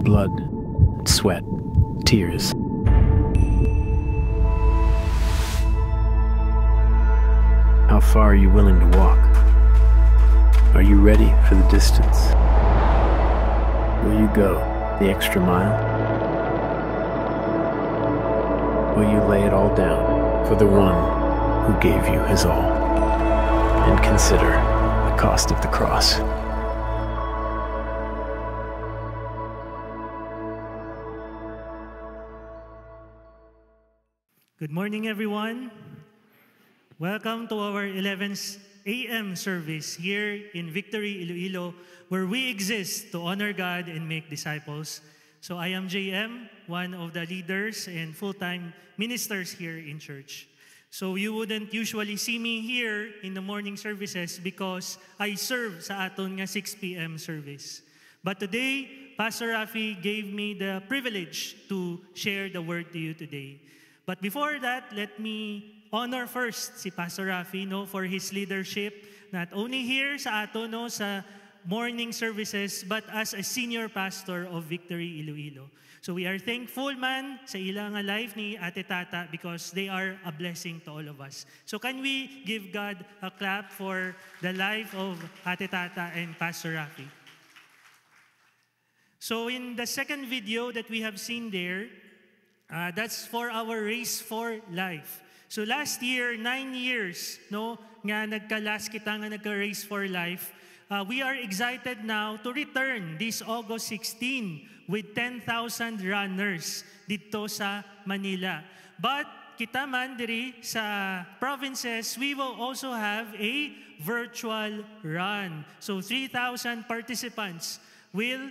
blood, sweat, tears. How far are you willing to walk? Are you ready for the distance? Will you go the extra mile? Will you lay it all down for the one who gave you his all? And consider the cost of the cross. Good morning, everyone. Welcome to our 11 a.m. service here in Victory, Iloilo, where we exist to honor God and make disciples. So I am JM, one of the leaders and full-time ministers here in church. So you wouldn't usually see me here in the morning services because I serve sa aton nga 6 p.m. service. But today, Pastor Rafi gave me the privilege to share the word to you today. But before that, let me honor first si Pastor Rafi for his leadership, not only here sa ato sa morning services, but as a senior pastor of Victory Iloilo. So we are thankful man sa ilang life ni Ate Tata because they are a blessing to all of us. So can we give God a clap for the life of Ate Tata and Pastor Rafi? So in the second video that we have seen there, that's for our Race for Life. So last year, 9 years, nga nagkalas kita nga nagka-Race for Life. We are excited now to return this August 16 with 10,000 runners dito sa Manila. But kita man diri sa provinces, we will also have a virtual run. So 3,000 participants will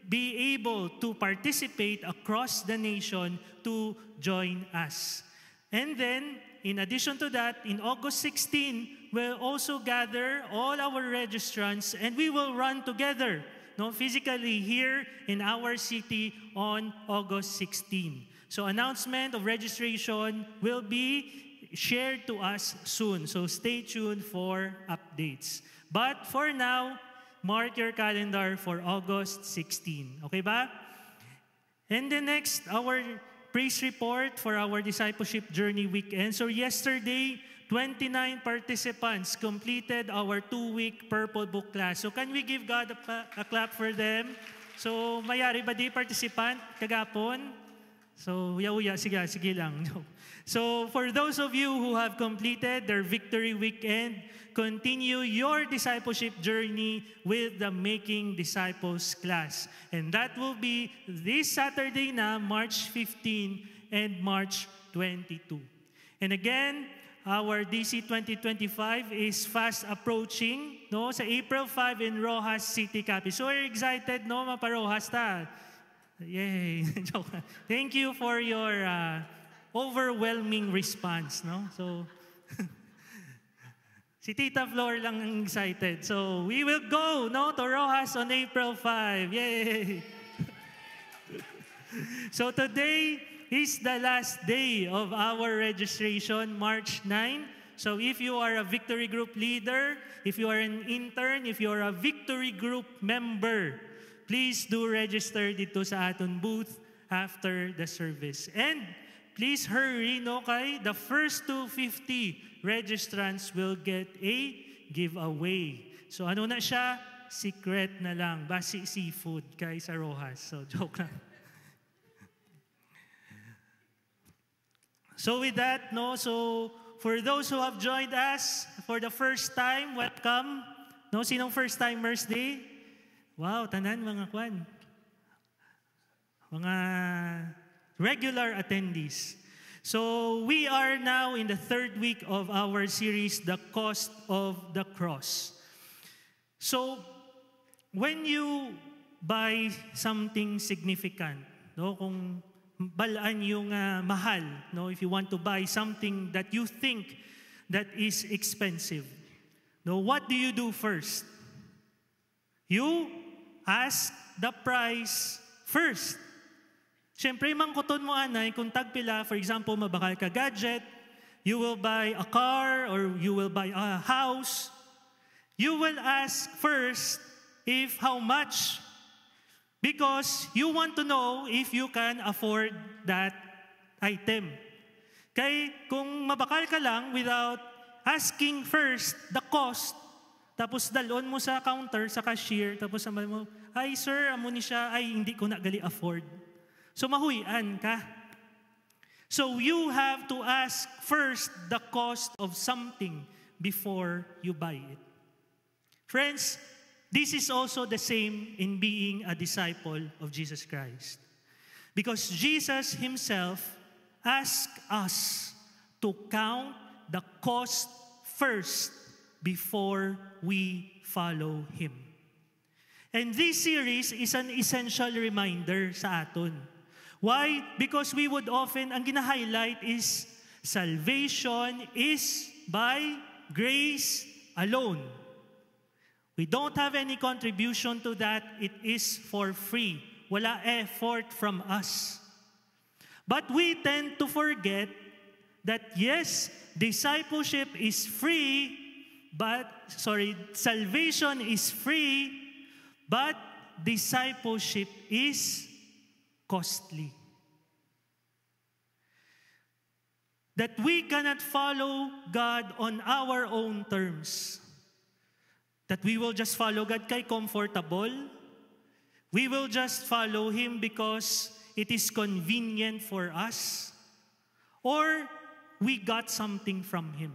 be able to participate across the nation to join us. And then, in addition to that, in August 16, we'll also gather all our registrants and we will run together, physically here in our city on August 16. So announcement of registration will be shared to us soon. So stay tuned for updates. But for now, mark your calendar for August 16. Okay ba? And then next, our praise report for our discipleship journey weekend. So yesterday, 29 participants completed our 2-week Purple Book class. So can we give God a clap for them? So mayari ba di participant kagapon? So uya-uya, sige lang. So for those of you who have completed their Victory Weekend, continue your discipleship journey with the Making Disciples class. And that will be this Saturday na, March 15 and March 22. And again, our DC 2025 is fast approaching, sa April 5 in Rojas City Capital. So we're excited, maparojas ta. Yay! Thank you for your overwhelming response, So si Tita Flor lang ang excited. So we will go, to Rojas on April 5. Yay! So today is the last day of our registration, March 9. So if you are a Victory Group leader, if you are an intern, if you are a Victory Group member, please do register dito sa aton booth after the service. And please hurry, kay the first 250 registrants will get a giveaway. So ano na siya? Secret na lang. Basi seafood kay sa Rojas. So joke lang. So with that, so for those who have joined us for the first time, welcome. Sinong first timers day? Wow, tanan mga kwan. Mga regular attendees. So we are now in the 3rd week of our series, The Cost of the Cross. So when you buy something significant, kung balaan yung mahal, if you want to buy something that you think that is expensive, what do you do first? You ask the price first. Siyempre, mangkuton mo anay, kung tagpila, for example, mabakal ka gadget, you will buy a car or you will buy a house, you will ask first if how much Because you want to know if you can afford that item. Kaya kung mabakal ka lang without asking first the cost, tapos dalon mo sa counter, sa cashier, tapos sabi mo, ay sir, amo ni siya, ay hindi ko na gali afford. So mahuyan ka. So you have to ask first the cost of something before you buy it. Friends, this is also the same in being a disciple of Jesus Christ. Because Jesus himself asked us to count the cost first before we follow him. And this series is an essential reminder sa aton. Why? Because we would often, ang gina-highlight is salvation is by grace alone. We don't have any contribution to that. It is for free. Wala effort from us. But we tend to forget that yes, discipleship is free, salvation is free, but discipleship is costly. That we cannot follow God on our own terms. That we will just follow God kay comfortable. We will just follow him because it is convenient for us. Or we got something from him.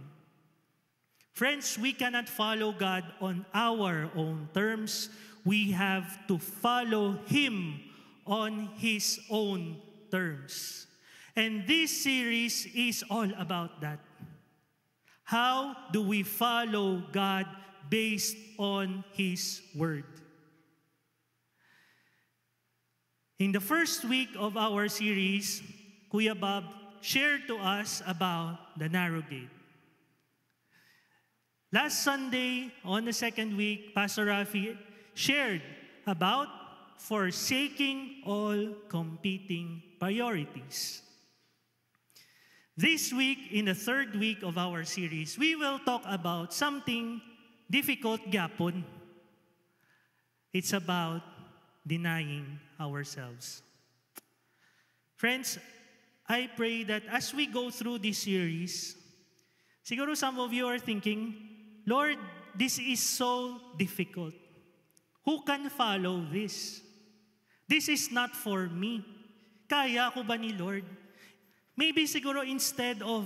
Friends, we cannot follow God on our own terms. We have to follow him on his own terms. And this series is all about that. How do we follow God based on his word? In the first week of our series, Kuya Bob shared to us about the narrow gate. Last Sunday, on the second week, Pastor Rafi shared about forsaking all competing priorities. This week, in the third week of our series, we will talk about something difficult gyapon. It's about denying ourselves. Friends, I pray that as we go through this series, siguro some of you are thinking, Lord, this is so difficult. Who can follow this? This is not for me. Kaya ko ba ni Lord? Maybe siguro instead of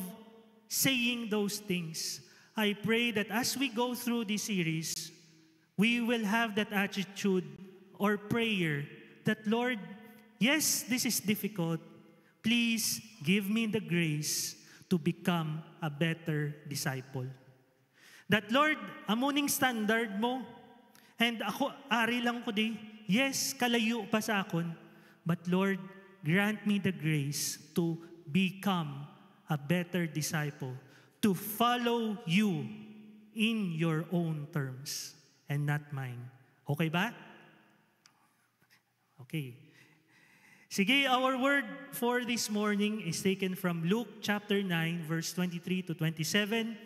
saying those things, I pray that as we go through this series, we will have that attitude or prayer that, Lord, yes, this is difficult. Please give me the grace to become a better disciple. That, Lord, amuning standard mo, and ako, ari lang ko di, yes, kalayo pa sa akon, but Lord, grant me the grace to become a better disciple, to follow you in your own terms and not mine. Okay ba? Okay. Sige, our word for this morning is taken from Luke chapter 9, verse 23 to 27,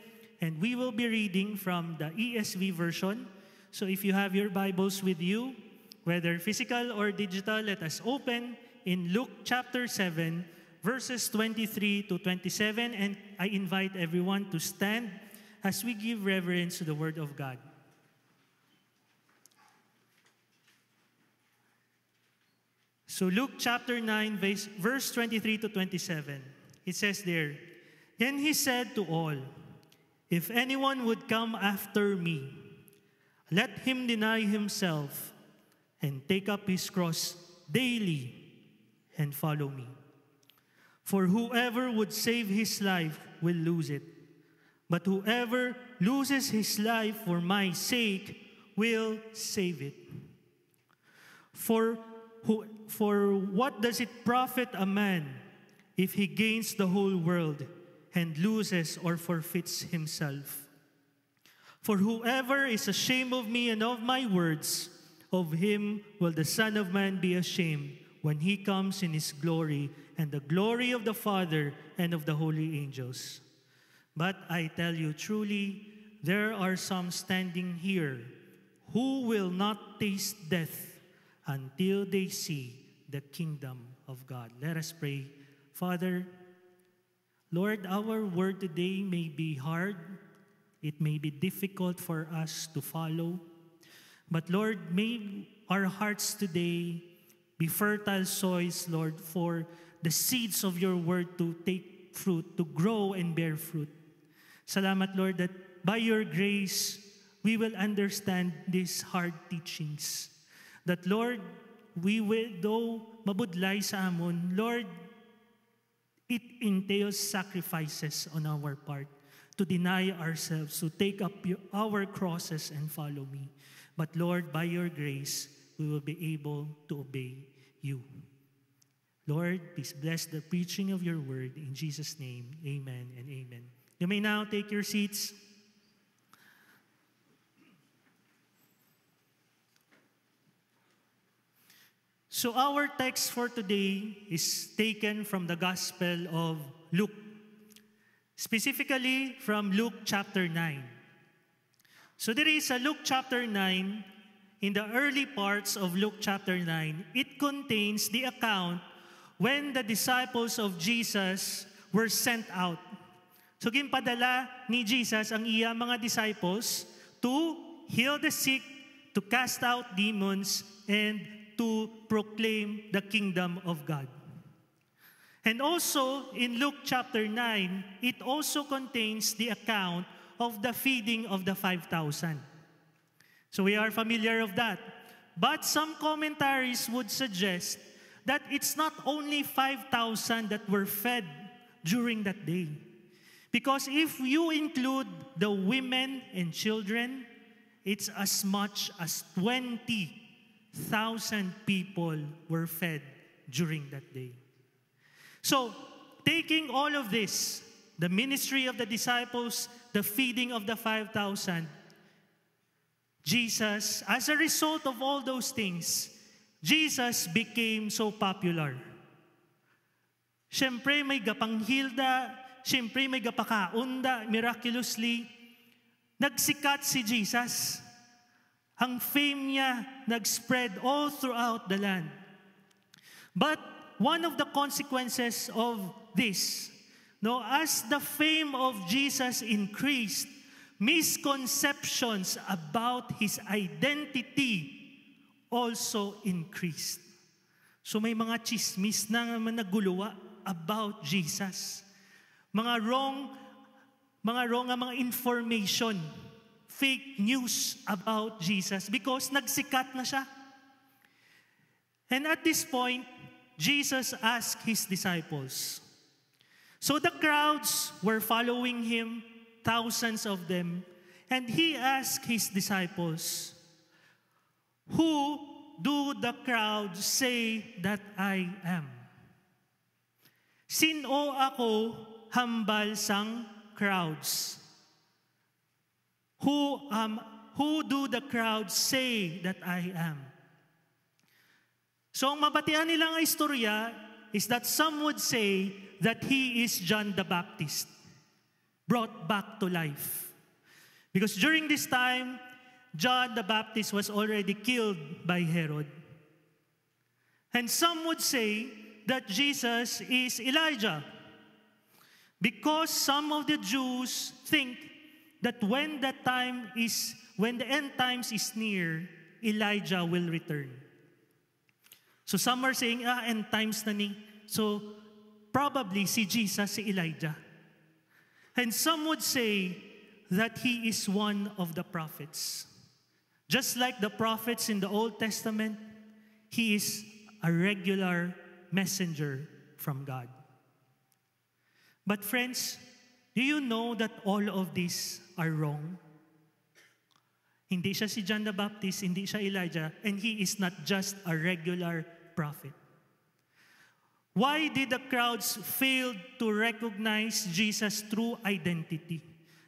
and we will be reading from the ESV version. So if you have your Bibles with you, whether physical or digital, let us open in Luke chapter 7, verses 23 to 27, and I invite everyone to stand as we give reverence to the Word of God. So Luke chapter 9, verse 23 to 27, it says there, Then he said to all, If anyone would come after me, let him deny himself and take up his cross daily and follow me. For whoever would save his life will lose it, but whoever loses his life for my sake will save it. For what does it profit a man if he gains the whole world and loses or forfeits himself? For whoever is ashamed of me and of my words, of him will the Son of Man be ashamed when he comes in his glory and the glory of the Father and of the holy angels. But I tell you truly, there are some standing here who will not taste death until they see the kingdom of God. Let us pray. Father, Lord, our word today may be hard. It may be difficult for us to follow. But Lord, may our hearts today be fertile soils, Lord, for the seeds of your word to take fruit, to grow and bear fruit. Salamat, Lord, that by your grace, we will understand these hard teachings. That, Lord, we will, though mabudlay sa amon, Lord, it entails sacrifices on our part to deny ourselves, to take up our crosses and follow me. But, Lord, by your grace, we will be able to obey you. Lord, please bless the preaching of your word. In Jesus' name, amen and amen. You may now take your seats. So our text for today is taken from the Gospel of Luke, specifically from Luke chapter 9. So there is a Luke chapter 9. In the early parts of Luke chapter 9, it contains the account when the disciples of Jesus were sent out. So ginpadala ni Jesus ang iya mga disciples to heal the sick, to cast out demons, and to proclaim the kingdom of God. And also, in Luke chapter 9, it also contains the account of the feeding of the 5,000. So we are familiar of that. But some commentaries would suggest that it's not only 5,000 that were fed during that day. Because if you include the women and children, it's as much as 20,000 people were fed during that day. So, taking all of this, the ministry of the disciples, the feeding of the 5,000, Jesus, as a result of all those things, Jesus became so popular. Siyempre may gapanghilda, siyempre may gapakaunda, miraculously, nagsikat si Jesus. Ang fame niya nag-spread all throughout the land. But one of the consequences of this, as the fame of Jesus increased, misconceptions about his identity also increased. So may mga chismis na naman naguluwa about Jesus. Mga wrong information, fake news about Jesus because nagsikat na siya. And at this point, Jesus asked his disciples. So the crowds were following him, thousands of them, and he asked his disciples, "Who do the crowd say that I am? Sino ako hambal sang crowds? Who do the crowd say that I am?" So ang mabatian nilang istorya is that some would say that he is John the Baptist, brought back to life. Because during this time, John the Baptist was already killed by Herod. And some would say that Jesus is Elijah, because some of the Jews think that when the end times is near, Elijah will return. So some are saying, end times na ni. So probably si Jesus, si Elijah. And some would say that he is one of the prophets. Just like the prophets in the Old Testament, he is a regular messenger from God. But friends, do you know that all of these are wrong? Hindi siya si John the Baptist, hindi siya Elijah, and he is not just a regular prophet. Why did the crowds fail to recognize Jesus' true identity?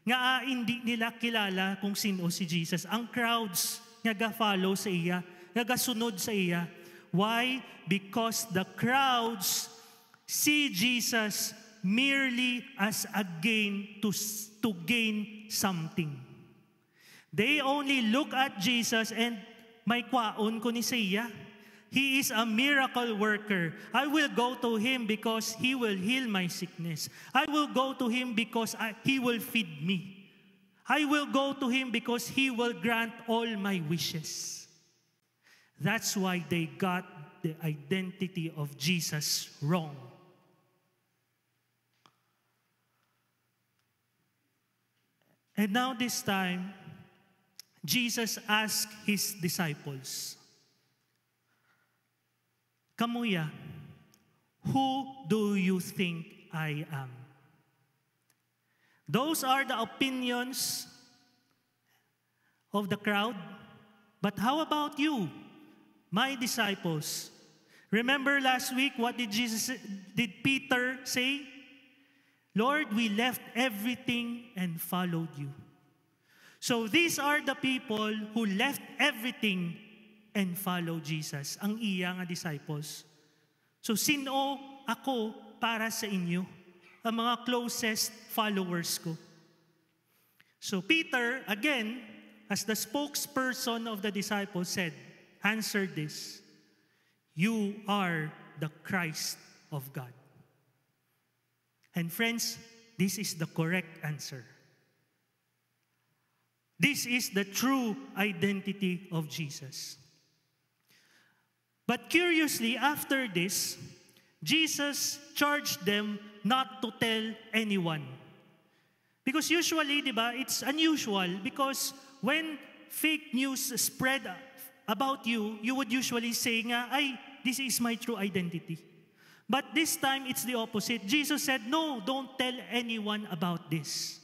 Nga hindi nila kilala kung sino si Jesus. Ang crowds nga ga-follow sa iya, nga ga-sunod sa iya. Why? Because the crowds see Jesus merely as a gain to gain something. They only look at Jesus and may kwaon ko ni sa iya. He is a miracle worker. I will go to Him because He will heal my sickness. I will go to Him because He will feed me. I will go to Him because He will grant all my wishes. That's why they got the identity of Jesus wrong. And now this time, Jesus asked His disciples, "Kamuya, who do you think I am?" Those are the opinions of the crowd. But how about you, my disciples? Remember last week, what did Peter say? "Lord, we left everything and followed you." So these are the people who left everything and followed Jesus. Ang iya nga disciples. So sino ako para sa inyo? Ang mga closest followers ko. So Peter, again, as the spokesperson of the disciples answered this, "You are the Christ of God." And friends, this is the correct answer. This is the true identity of Jesus. But curiously, after this, Jesus charged them not to tell anyone. Because usually, it's unusual because when fake news spread about you, you would usually say nga, "Ay, this is my true identity." But this time, it's the opposite. Jesus said, "No, don't tell anyone about this."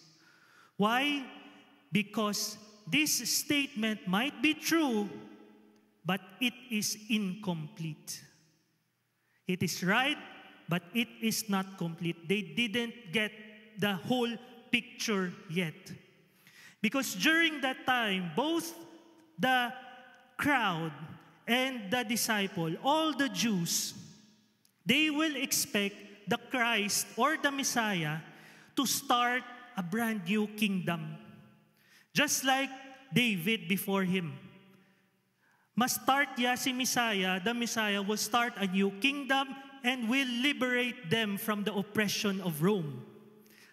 Why? Because this statement might be true, but it is incomplete. It is right, but it is not complete. They didn't get the whole picture yet. Because during that time, both the crowd and the disciple, all the Jews, they will expect the Christ or the Messiah to start a brand new kingdom. Just like David before him. Ma-start niya si Messiah, the Messiah will start a new kingdom and will liberate them from the oppression of Rome.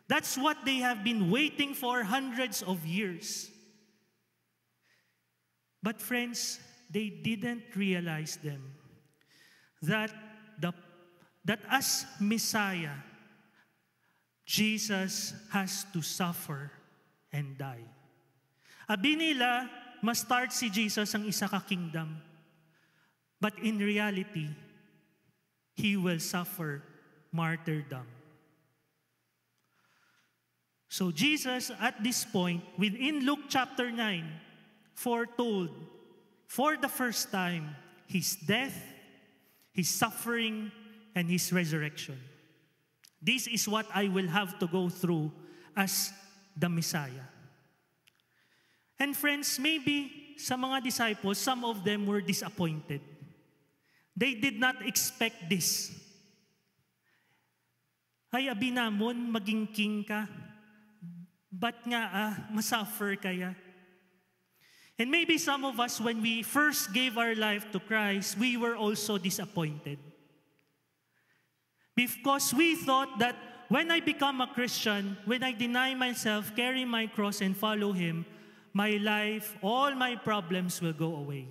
That's what they have been waiting for hundreds of years. But friends, they didn't realize that as Messiah, Jesus has to suffer and die. Abi nila, ma-start si Jesus ang isa ka kingdom. But in reality, He will suffer martyrdom. So Jesus, at this point, within Luke chapter 9, foretold for the first time His death, His suffering, and His resurrection. This is what I will have to go through as the Messiah. And friends, maybe sa mga disciples, some of them were disappointed. They did not expect this. Ay, abi namon, maging king ka. Ba't nga masuffer kaya? And maybe some of us, when we first gave our life to Christ, we were also disappointed. Because we thought that when I become a Christian, when I deny myself, carry my cross, and follow Him, my life, all my problems will go away.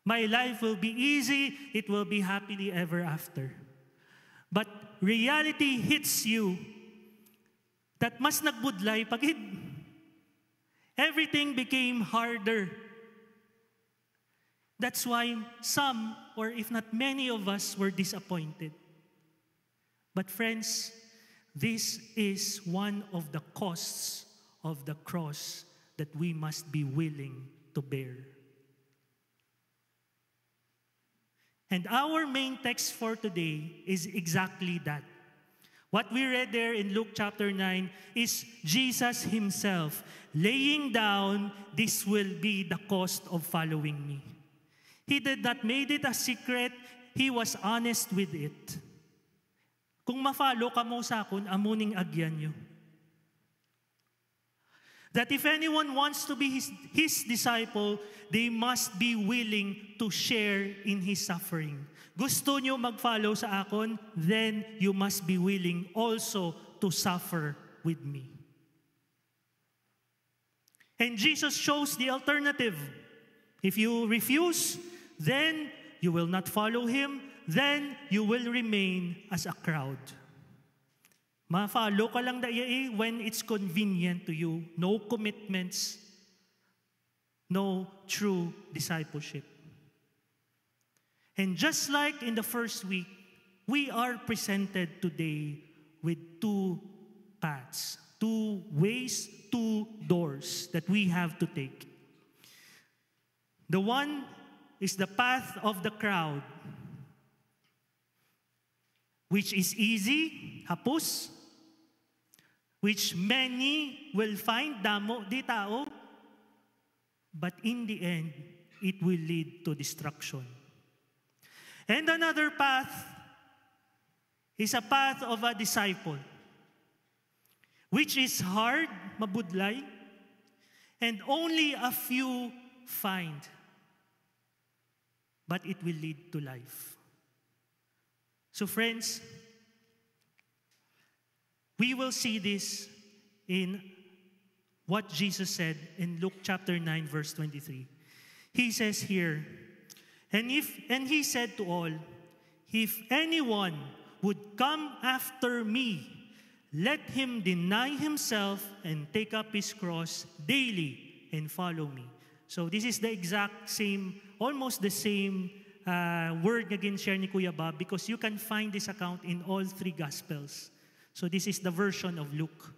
My life will be easy, it will be happily ever after. But reality hits you that mas nagbudlay pagid. Everything became harder. That's why some, or if not many of us, were disappointed. But friends, this is one of the costs of the cross that we must be willing to bear. And our main text for today is exactly that. What we read there in Luke chapter 9 is Jesus Himself laying down, "This will be the cost of following me." He did not make it a secret. He was honest with it. Kung ma-follow ka mo sa akon, amuning agyan nyo. That if anyone wants to be his disciple, they must be willing to share in his suffering. Gusto nyo mag-follow sa akon, then you must be willing also to suffer with me. And Jesus shows the alternative. If you refuse, then you will not follow him, then you will remain as a crowd. Ma-follow ka lang when it's convenient to you. No commitments, no true discipleship. And just like in the first week, we are presented today with two paths, two ways, two doors that we have to take. The one is the path of the crowd, which is easy, hapus, which many will find damo di tao, but in the end, it will lead to destruction. And another path is a path of a disciple, which is hard, mabudlay, and only a few find, but it will lead to life. So friends, we will see this in what Jesus said in Luke chapter 9, verse 23. He says here, and he said to all, if anyone would come after me, let him deny himself and take up his cross daily and follow me. So this is the exact same, almost the same word again share ni Kuya Bob, because you can find this account in all three Gospels. So this is the version of Luke.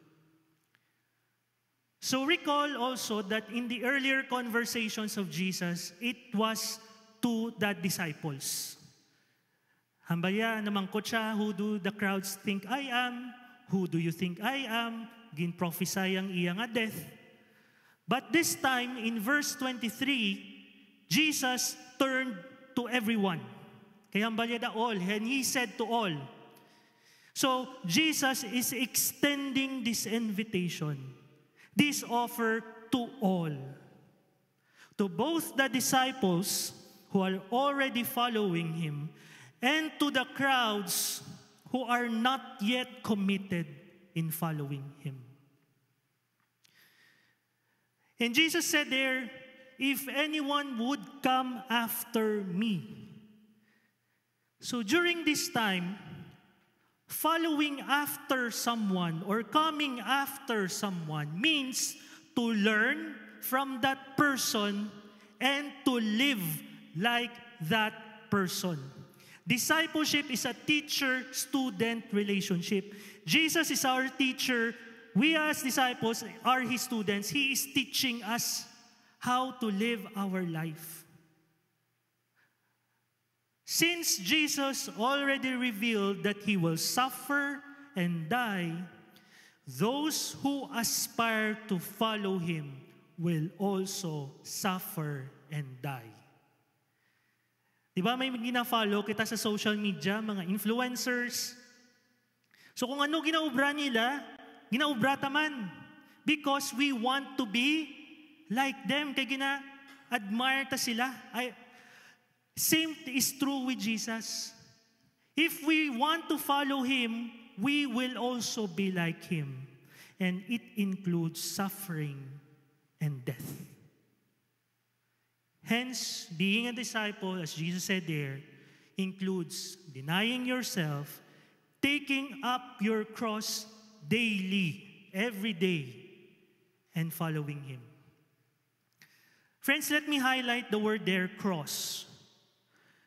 So recall also that in the earlier conversations of Jesus, it was to the disciples. Hambaya naman ko siya, who do the crowds think I am? Who do you think I am? Gin-prophesy ang iya nga death. But this time, in verse 23, Jesus turned to everyone. Kaya hambaya da all, and he said to all. So Jesus is extending this invitation, this offer to all. To both the disciples who are already following him, and to the crowds who are not yet committed in following him. And Jesus said there, if anyone would come after me. So during this time, following after someone or coming after someone means to learn from that person and to live like that person. Discipleship is a teacher-student relationship. Jesus is our teacher. We as disciples are his students. He is teaching us how to live our life. Since Jesus already revealed that he will suffer and die, those who aspire to follow him will also suffer and die. Diba may gina-follow kita sa social media, mga influencers. So kung ano ginaubra nila, ginaubra taman. Because we want to be like them. Kaya gina-admire ta sila. Same is true with Jesus. If we want to follow him, we will also be like him. And it includes suffering and death. Hence, being a disciple, as Jesus said there, includes denying yourself, taking up your cross daily, every day, and following him. Friends, let me highlight the word there, cross.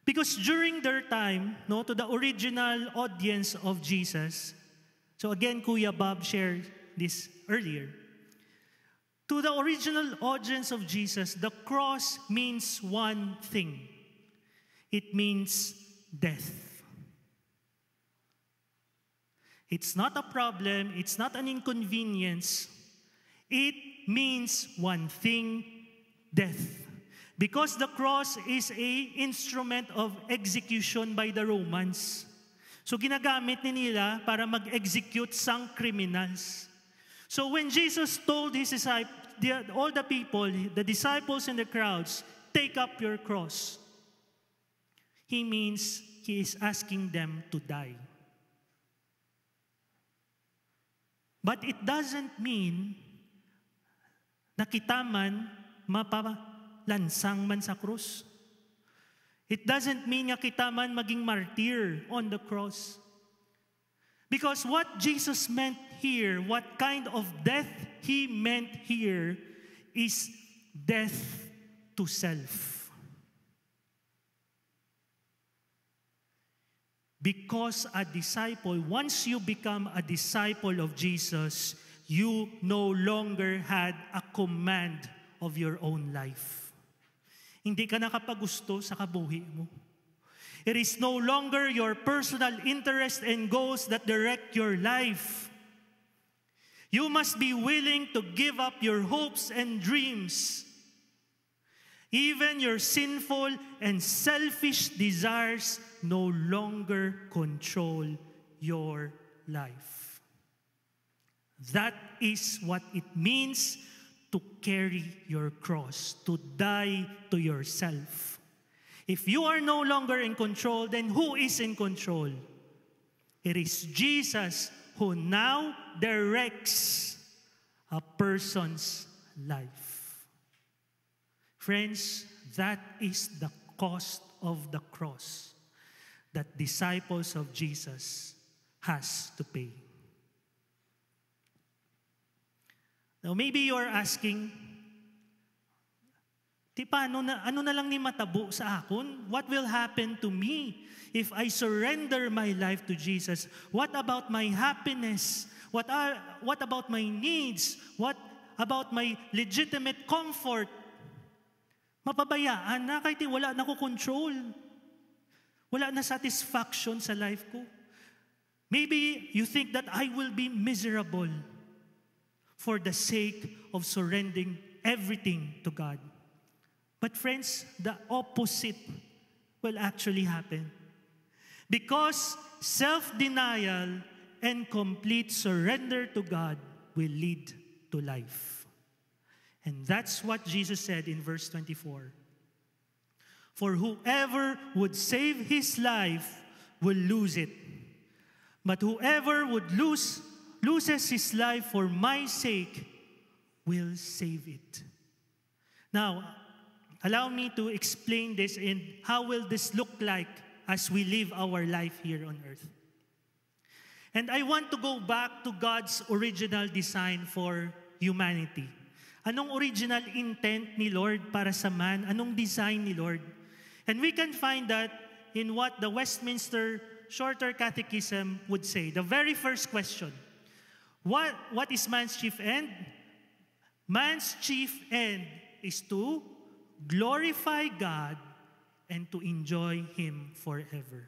Because during their time, to the original audience of Jesus, so again, Kuya Bob shared this earlier, to the original audience of Jesus, the cross means one thing. It means death. It's not a problem. It's not an inconvenience. It means one thing, death. Because the cross is an instrument of execution by the Romans. So ginagamit nila para mag-execute sang criminals. So when Jesus told his all the people, the disciples and the crowds, take up your cross, he means he is asking them to die. But it doesn't mean na kita man mapalansang man sa krus. It doesn't mean nga kita man maging martyr on the cross. Because what Jesus meant here, what kind of death he meant here, is death to self. Because a disciple, once you become a disciple of Jesus, you no longer had a command of your own life. Hindi ka nakapagusto sa kabuhi mo. It is no longer your personal interest and goals that direct your life. You must be willing to give up your hopes and dreams. Even your sinful and selfish desires no longer control your life. That is what it means to carry your cross, to die to yourself. If you are no longer in control, then who is in control? It is Jesus who now directs a person's life. Friends, that is the cost of the cross that disciples of Jesus has to pay. Now, maybe you're asking, ano na lang ni matabo sa akon? What will happen to me if I surrender my life to Jesus? What about my happiness? What about my needs? What about my legitimate comfort? Mapabayaan na kahit wala na ko control. Wala na satisfaction sa life ko. Maybe you think that I will be miserable for the sake of surrendering everything to God. But friends, the opposite will actually happen. Because self-denial and complete surrender to God will lead to life. And that's what Jesus said in verse 24. For whoever would save his life will lose it. But whoever would loses his life for my sake will save it. Now, allow me to explain this and how will this look like as we live our life here on earth. And I want to go back to God's original design for humanity. Anong original intent ni Lord para sa man? Anong design ni Lord? And we can find that in what the Westminster Shorter Catechism would say. The very first question, what is man's chief end? Man's chief end is to glorify God and to enjoy Him forever.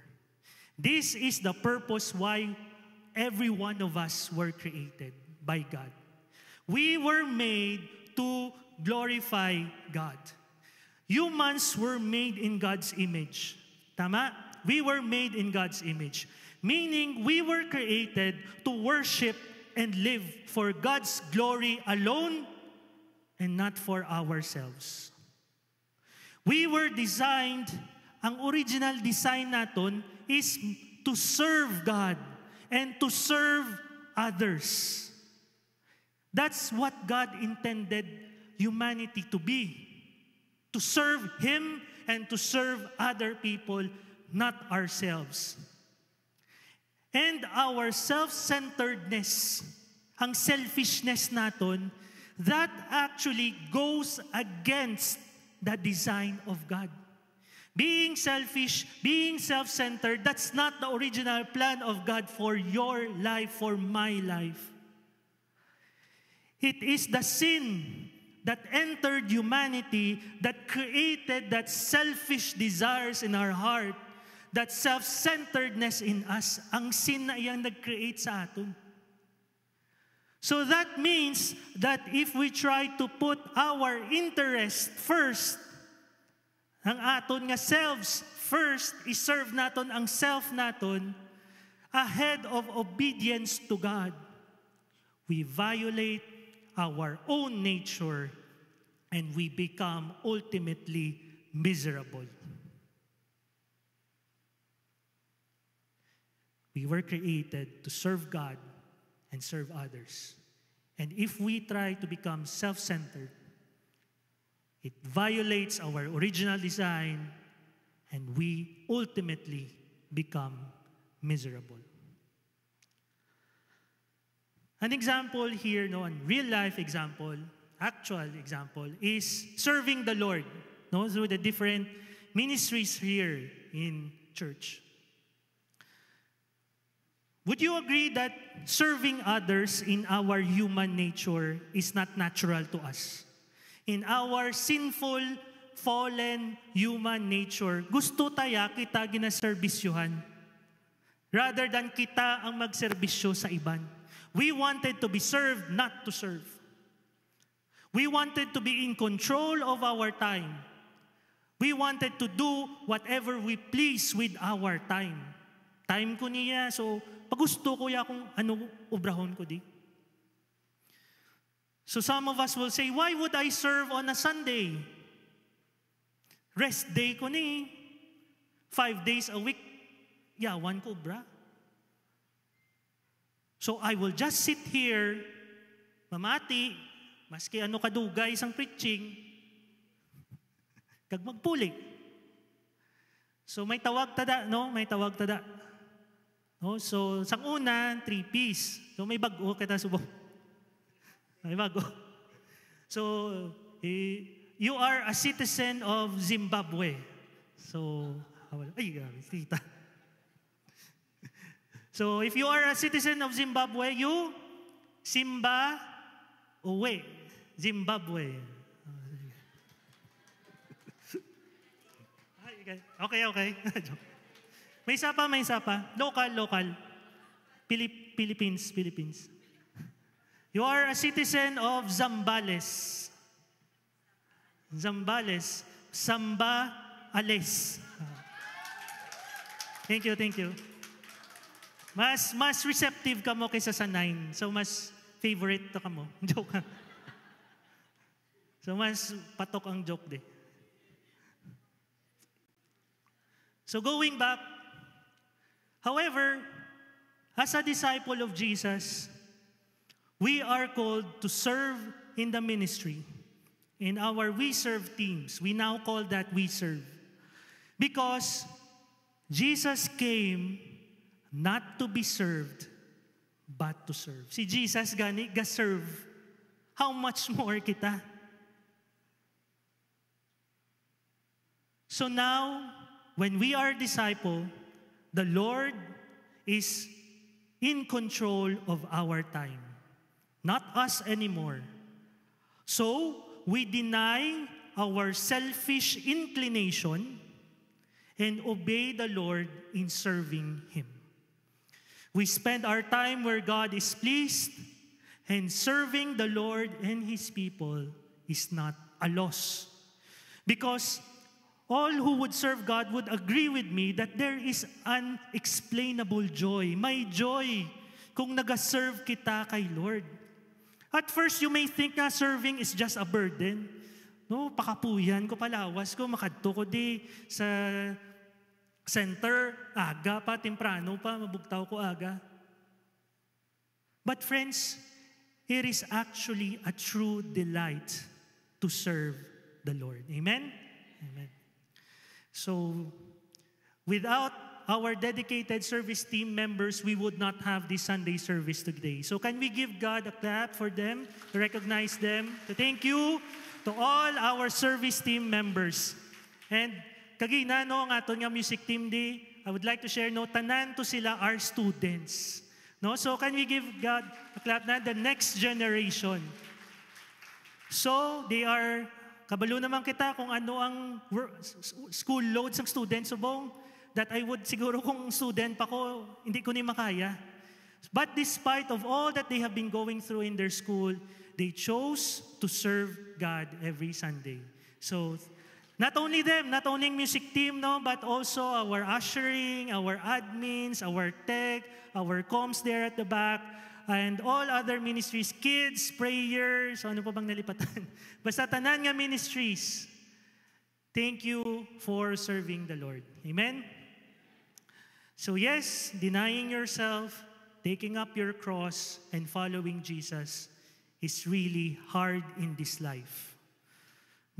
This is the purpose why every one of us were created by God. We were made to glorify God. Humans were made in God's image. Tama? We were made in God's image. Meaning, we were created to worship and live for God's glory alone and not for ourselves. We were designed, ang original design natin is to serve God and to serve others. That's what God intended humanity to be. To serve Him and to serve other people, not ourselves. And our self-centeredness, ang selfishness natin, that actually goes against the design of God. Being selfish, being self-centered, that's not the original plan of God for your life, for my life. It is the sin that entered humanity that created that selfish desires in our heart, that self-centeredness in us. Ang sin na iyang nag-create sa atin. So that means that if we try to put our interest first, ang aton nga selves first, iserve naton ang self naton ahead of obedience to God, we violate our own nature, and we become ultimately miserable. We were created to serve God and serve others. And if we try to become self-centered, it violates our original design, and we ultimately become miserable. An example here, a real-life example, actual example, is serving the Lord through the different ministries here in church. Would you agree that serving others in our human nature is not natural to us? In our sinful, fallen human nature, gusto tayo kita ginaserbisyuhan rather than kita ang magserbisyo sa iban. We wanted to be served, not to serve. We wanted to be in control of our time. We wanted to do whatever we please with our time. Time ko niya, so pag gusto ko ya kung ano ubrahon ko di. So some of us will say, why would I serve on a Sunday? Rest day ko ni. 5 days a week, yawan ko bra. So I will just sit here, mamati, maski ano kadugay isang preaching, kag magpuli. So may tawag tada, May tawag tada. So sang una, 3-piece. So may bago kita subong. May bago. So you are a citizen of Zimbabwe. So ay grabe, tita. So if you are a citizen of Zimbabwe, you Simba uwe, Zimbabwe. Okay. May isa pa. Local. Philippines. You are a citizen of Zambales. Samba Ales. Thank you. Mas receptive ka mo kaysa sa 9. So mas favorite to ka mo. Joke. So mas patok ang joke de. So going back, however, as a disciple of Jesus, we are called to serve in the ministry. In our We Serve teams, we now call that We Serve. Because Jesus came not to be served, but to serve. Si Jesus gani, ga-serve. How much more kita? So now, when we are disciple, the Lord is in control of our time. Not us anymore. So, we deny our selfish inclination and obey the Lord in serving Him. We spend our time where God is pleased, and serving the Lord and His people is not a loss. Because all who would serve God would agree with me that there is unexplainable joy. May joy kung nag-serve kita kay Lord. At first, you may think na serving is just a burden. Pakapuyan ko palawas ko, makadto ko di sa center, aga pa, temprano pa, mabugtaw ko aga. But friends, it is actually a true delight to serve the Lord. Amen? Amen. So, without our dedicated service team members, we would not have this Sunday service today. So can we give God a clap for them, to recognize them, to thank you to all our service team members. And kagina ang aton nga music team day, I would like to share tanan to sila are students. So can we give God a clap na the next generation? So they are kabalo naman kita kung ano ang school loads ng students subong that I would siguro kung student pa ko, hindi ko ni makaya. But despite of all that they have been going through in their school, they chose to serve God every Sunday. So, not only them, not only music team, but also our ushering, our admins, our tech, our comms there at the back, and all other ministries, kids, prayers, ano pa bang nalipatan? Basta tanan nga ministries. Thank you for serving the Lord. Amen? So yes, denying yourself, taking up your cross, and following Jesus is really hard in this life.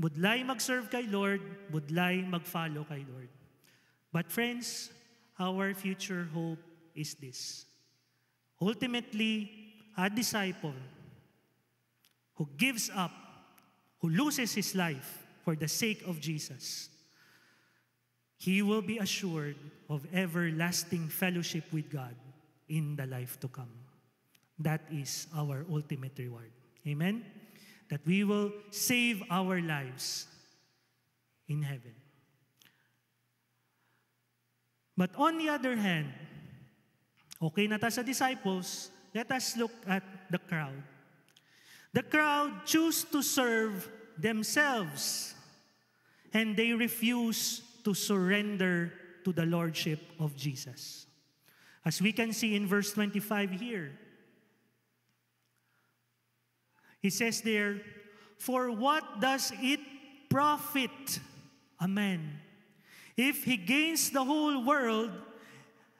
Budlay mag-serve kay Lord, budlay mag-follow kay Lord. But friends, our future hope is this. Ultimately, a disciple who gives up, who loses his life for the sake of Jesus, he will be assured of everlasting fellowship with God in the life to come. That is our ultimate reward. Amen? That we will save our lives in heaven. But on the other hand, okay na ta sa disciples, let us look at the crowd. The crowd choose to serve themselves, and they refuse to surrender to the lordship of Jesus. As we can see in verse 25 here, he says there, "For what does it profit a man if he gains the whole world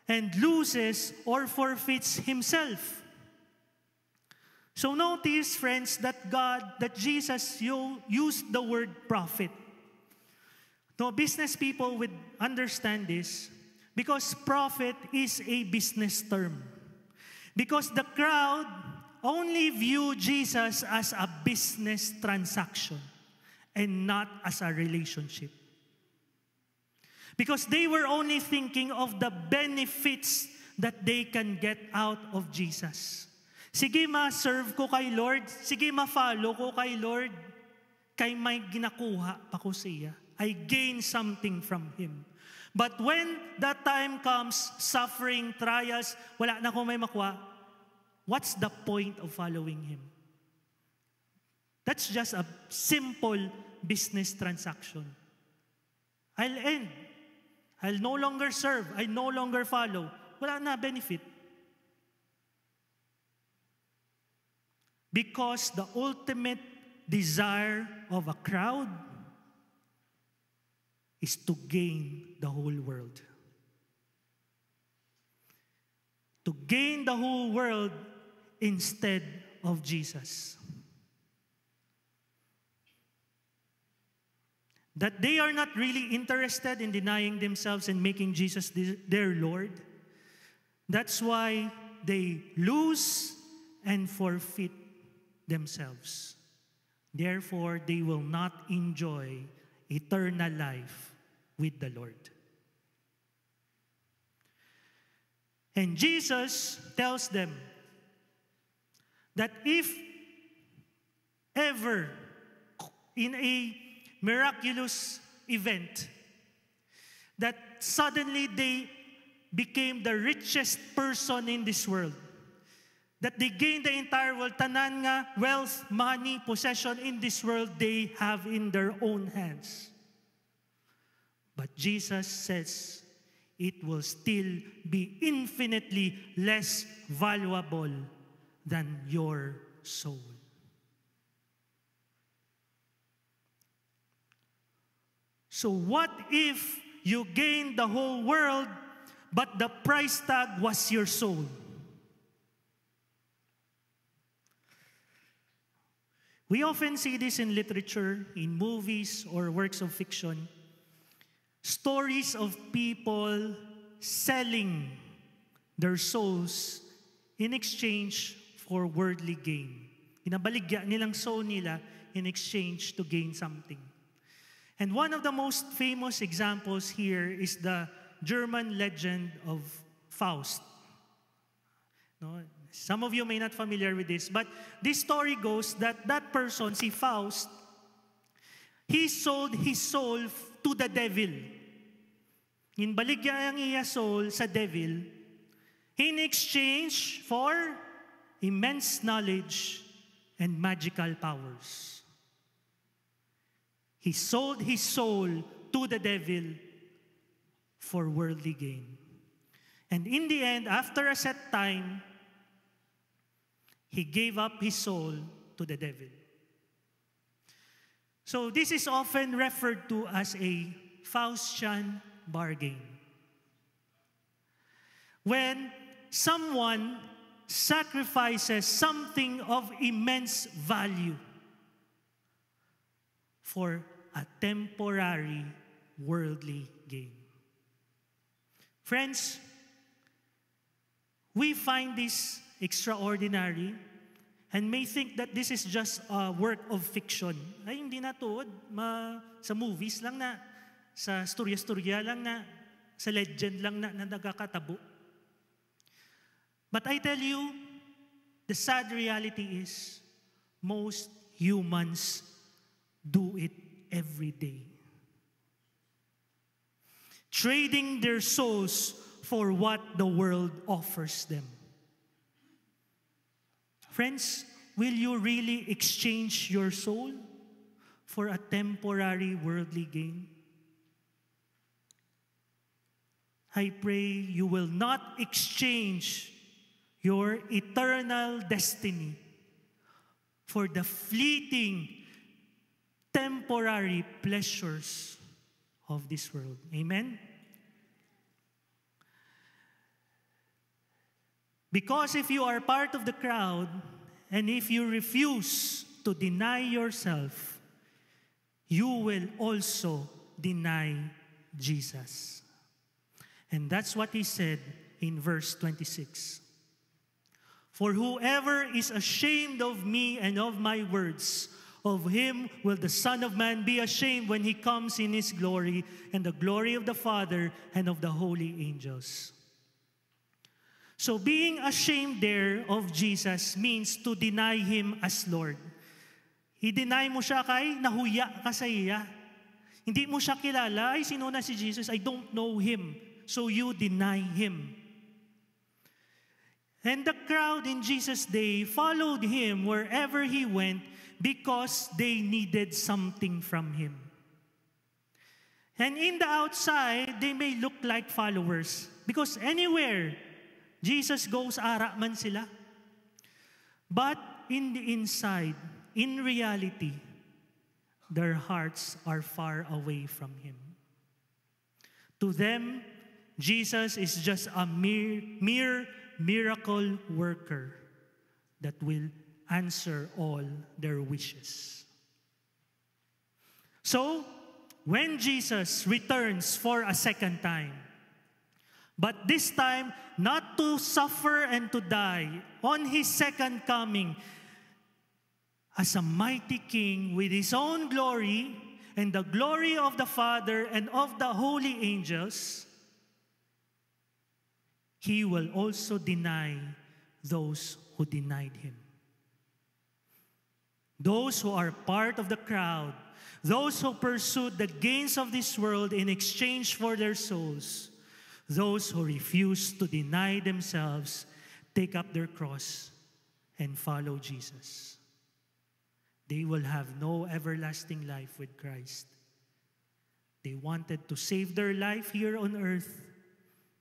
and loses or forfeits himself?" So notice, friends, that Jesus used the word profit. No, business people would understand this because profit is a business term. Because the crowd only view Jesus as a business transaction and not as a relationship. Because they were only thinking of the benefits that they can get out of Jesus. Sige, ma-serve ko kay Lord. Sige, ma-follow ko kay Lord. Kay may ginakuha pa ko siya. I gain something from Him. But when that time comes, suffering, trials, wala na ko may makuha, what's the point of following Him? That's just a simple business transaction. I'll end. I'll no longer serve. I no longer follow. Wala na benefit. Because the ultimate desire of a crowd is to gain the whole world. To gain the whole world instead of Jesus. That they are not really interested in denying themselves and making Jesus their Lord. That's why they lose and forfeit themselves. Therefore, they will not enjoy eternal life with the Lord. And Jesus tells them that if ever in a miraculous event that suddenly they became the richest person in this world, that they gained the entire world, tanan nga, wealth, money, possession in this world they have in their own hands. But Jesus says it will still be infinitely less valuable than your soul. So what if you gained the whole world, but the price tag was your soul? We often see this in literature, in movies, or works of fiction. Stories of people selling their souls in exchange for worldly gain. Inabaligya nilang soul nila in exchange to gain something. And one of the most famous examples here is the German legend of Faust. No? Some of you may not familiar with this, but this story goes that that person, si Faust, he sold his soul to the devil. Inbaligya ang iya soul sa devil in exchange for immense knowledge and magical powers. He sold his soul to the devil for worldly gain. And in the end, after a set time, He gave up his soul to the devil. So this is often referred to as a Faustian bargain. When someone sacrifices something of immense value for a temporary worldly gain. Friends, we find this extraordinary and may think that this is just a work of fiction. Ay, hindi na to. Sa movies lang na, sa storya-storya lang na, sa legend lang na nagkakatabo. But I tell you, the sad reality is, most humans do it every day. Trading their souls for what the world offers them. Friends, will you really exchange your soul for a temporary worldly gain? I pray you will not exchange your eternal destiny for the fleeting, temporary pleasures of this world. Amen? Because if you are part of the crowd, and if you refuse to deny yourself, you will also deny Jesus. And that's what he said in verse 26. For whoever is ashamed of me and of my words, of him will the Son of Man be ashamed when he comes in his glory and the glory of the Father and of the holy angels. So being ashamed there of Jesus means to deny him as Lord. I-deny mo siya kay nahuya ka sa iya. Hindi mo siya kilala. Ay, sino na si Jesus? I don't know him. So you deny him. And the crowd in Jesus' day followed him wherever he went because they needed something from him. And in the outside, they may look like followers because anywhere Jesus goes, ara man sila. But in the inside, in reality, their hearts are far away from him. To them, Jesus is just a mere miracle worker that will answer all their wishes. So, when Jesus returns for a second time, but this time, not to suffer and to die, on his second coming, as a mighty king with his own glory and the glory of the Father and of the holy angels, he will also deny those who denied him. Those who are part of the crowd, those who pursued the gains of this world in exchange for their souls, those who refuse to deny themselves, take up their cross, and follow Jesus. They will have no everlasting life with Christ. They wanted to save their life here on earth,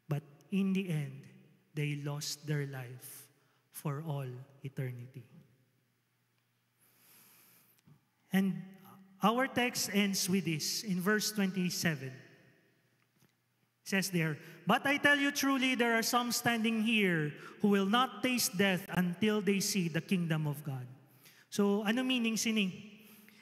but in the end, they lost their life for all eternity. And our text ends with this in verse 27. It says there, "But I tell you truly, there are some standing here who will not taste death until they see the kingdom of God." So, ano meaning sining?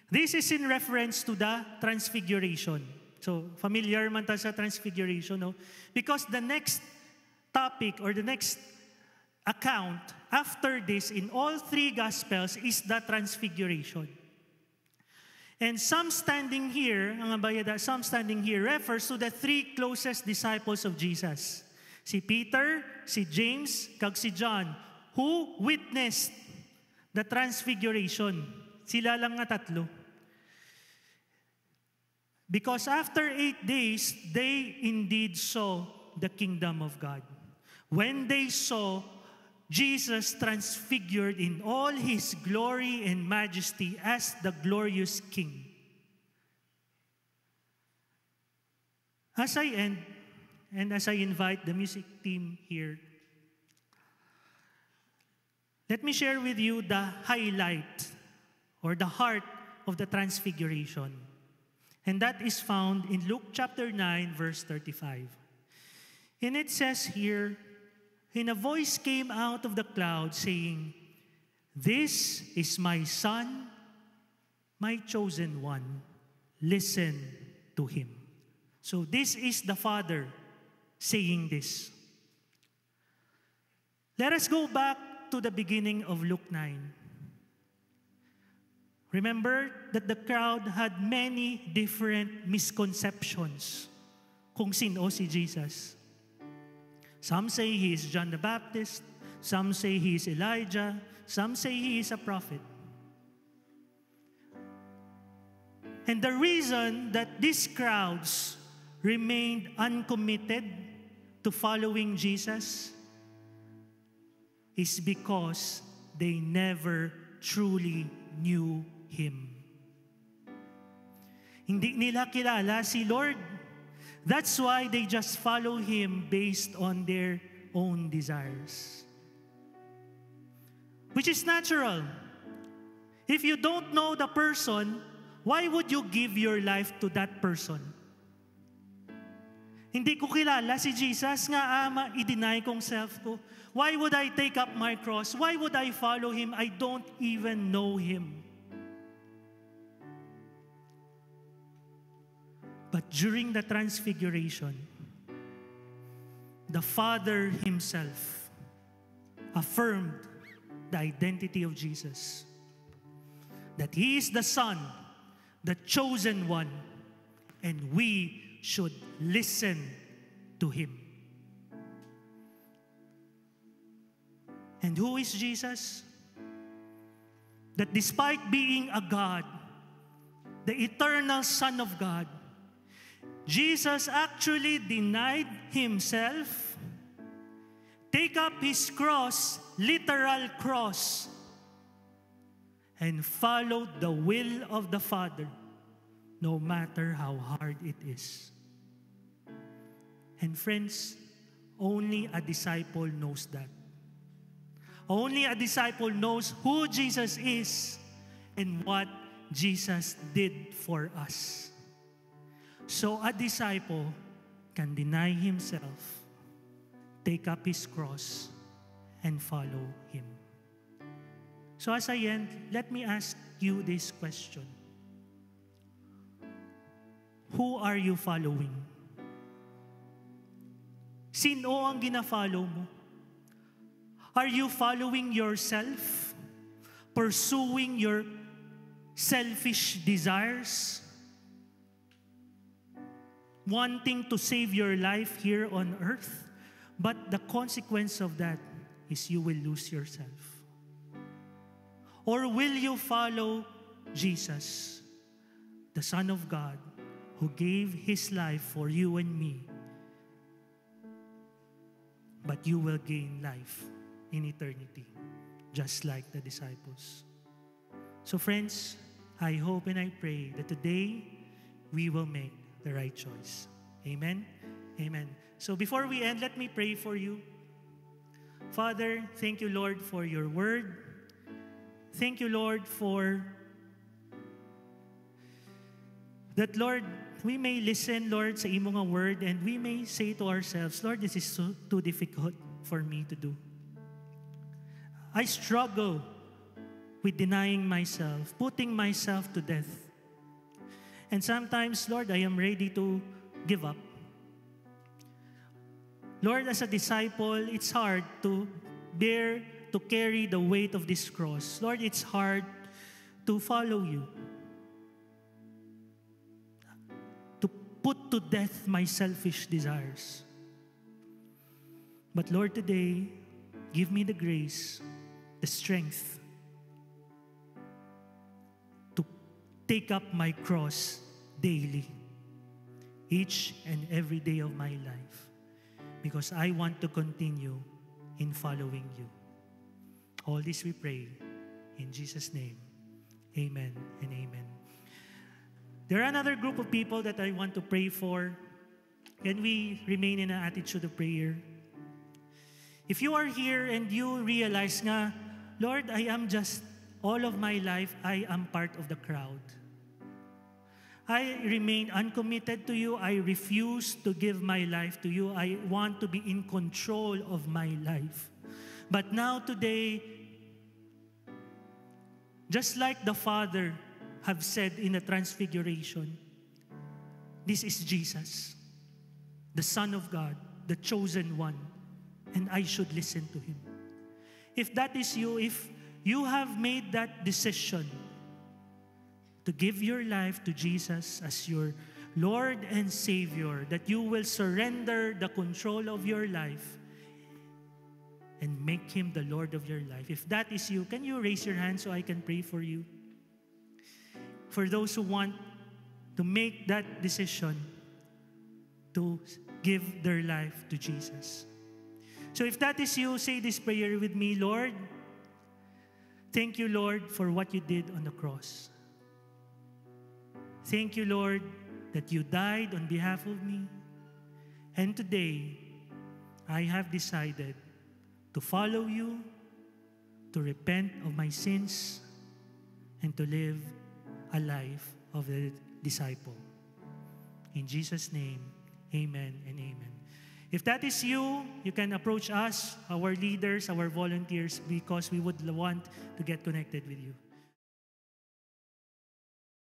This is in reference to the transfiguration. So, familiar man ta sa transfiguration, no? Because the next topic or the next account after this in all three Gospels is the transfiguration. And some standing here, some standing here refers to the three closest disciples of Jesus. Si Peter, si James, kag si John, who witnessed the transfiguration. Sila lang nga tatlo. Because after 8 days, they indeed saw the kingdom of God. When they saw Jesus transfigured in all his glory and majesty as the glorious King. As I end, and as I invite the music team here, let me share with you the highlight or the heart of the transfiguration. And that is found in Luke chapter 9, verse 35. And it says here, and a voice came out of the cloud saying, "This is my son, my chosen one. Listen to him." So this is the Father saying this. Let us go back to the beginning of Luke 9. Remember that the crowd had many different misconceptions kung sino si Jesus. Some say he is John the Baptist, some say he is Elijah, some say he is a prophet. And the reason that these crowds remained uncommitted to following Jesus is because they never truly knew Him. Hindi nila kilala si Lord. That's why they just follow Him based on their own desires. Which is natural. If you don't know the person, why would you give your life to that person? Hindi ko kilala si Jesus, nga ama, i-deny kong self ko. Why would I take up my cross? Why would I follow Him? I don't even know Him. But during the transfiguration, the Father Himself affirmed the identity of Jesus. That He is the Son, the chosen one, and we should listen to Him. And who is Jesus? That despite being a God, the eternal Son of God, Jesus actually denied Himself, take up His cross, literal cross, and followed the will of the Father, no matter how hard it is. And friends, only a disciple knows that. Only a disciple knows who Jesus is and what Jesus did for us. So a disciple can deny himself, take up his cross, and follow Him. So as I end, let me ask you this question. Who are you following? Sino ang gina-follow mo? Are you following yourself? Pursuing your selfish desires? Wanting to save your life here on earth? But the consequence of that is you will lose yourself. Or will you follow Jesus, the Son of God, who gave His life for you and me, but you will gain life in eternity, just like the disciples. So friends, I hope and I pray that today we will make the right choice. Amen? Amen. So before we end, let me pray for you. Father, thank you, Lord, for your word. Thank you, Lord, for that, Lord, we may listen, Lord, sa imo nga word, and we may say to ourselves, Lord, this is too difficult for me to do. I struggle with denying myself, putting myself to death. And sometimes, Lord, I am ready to give up. Lord, as a disciple, it's hard to carry the weight of this cross. Lord, it's hard to follow you. To put to death my selfish desires. But Lord, today, give me the grace, the strength to take up my cross daily, each and every day of my life, because I want to continue in following you. All this we pray in Jesus' name. Amen and amen. There are another group of people that I want to pray for. Can we remain in an attitude of prayer? If you are here and you realize nga, Lord, I am just, all of my life, I am part of the crowd. I remain uncommitted to you. I refuse to give my life to you. I want to be in control of my life. But now today, just like the Father have said in the Transfiguration, this is Jesus, the Son of God, the chosen one, and I should listen to Him. If that is you, if you have made that decision to give your life to Jesus as your Lord and Savior, that you will surrender the control of your life and make Him the Lord of your life. If that is you, can you raise your hand so I can pray for you? For those who want to make that decision to give their life to Jesus. So if that is you, say this prayer with me. Lord, thank you, Lord, for what you did on the cross. Thank you, Lord, that you died on behalf of me. And today, I have decided to follow you, to repent of my sins, and to live a life of a disciple. In Jesus' name, amen and amen. If that is you, you can approach us, our leaders, our volunteers, because we would want to get connected with you.